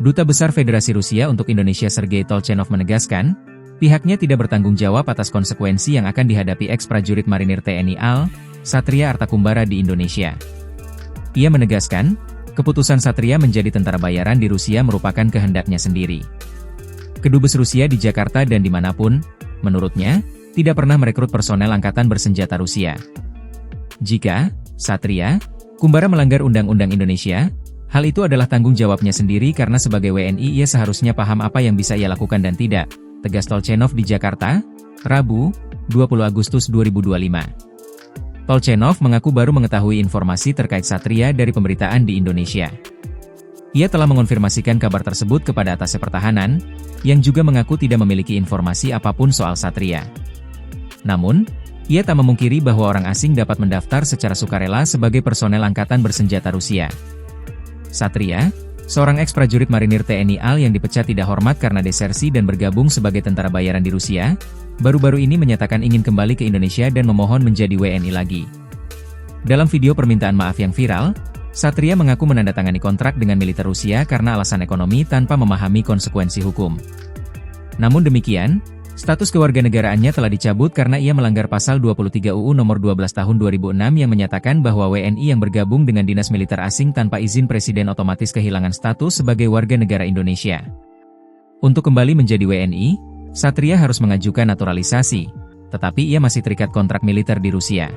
Duta Besar Federasi Rusia untuk Indonesia Sergei Tolchenov menegaskan, pihaknya tidak bertanggung jawab atas konsekuensi yang akan dihadapi eks-prajurit marinir TNI AL, Satria Artakumbara di Indonesia. Ia menegaskan, keputusan Satria menjadi tentara bayaran di Rusia merupakan kehendaknya sendiri. Kedubes Rusia di Jakarta dan dimanapun, menurutnya, tidak pernah merekrut personel angkatan bersenjata Rusia. Jika Satria Kumbara melanggar Undang-Undang Indonesia, hal itu adalah tanggung jawabnya sendiri karena sebagai WNI ia seharusnya paham apa yang bisa ia lakukan dan tidak, tegas Tolchenov di Jakarta, Rabu, 20 Agustus 2025. Tolchenov mengaku baru mengetahui informasi terkait Satria dari pemberitaan di Indonesia. Ia telah mengonfirmasikan kabar tersebut kepada atasnya pertahanan, yang juga mengaku tidak memiliki informasi apapun soal Satria. Namun, ia tak memungkiri bahwa orang asing dapat mendaftar secara sukarela sebagai personel angkatan bersenjata Rusia. Satria, seorang eks-prajurit marinir TNI AL yang dipecat tidak hormat karena desersi dan bergabung sebagai tentara bayaran di Rusia, baru-baru ini menyatakan ingin kembali ke Indonesia dan memohon menjadi WNI lagi. Dalam video permintaan maaf yang viral, Satria mengaku menandatangani kontrak dengan militer Rusia karena alasan ekonomi tanpa memahami konsekuensi hukum. Namun demikian, status kewarganegaraannya telah dicabut karena ia melanggar pasal 23 UU nomor 12 tahun 2006 yang menyatakan bahwa WNI yang bergabung dengan dinas militer asing tanpa izin presiden otomatis kehilangan status sebagai warga negara Indonesia. Untuk kembali menjadi WNI, Satria harus mengajukan naturalisasi, tetapi ia masih terikat kontrak militer di Rusia.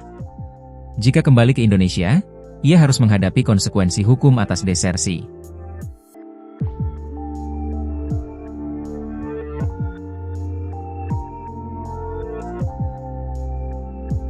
Jika kembali ke Indonesia, ia harus menghadapi konsekuensi hukum atas desersi.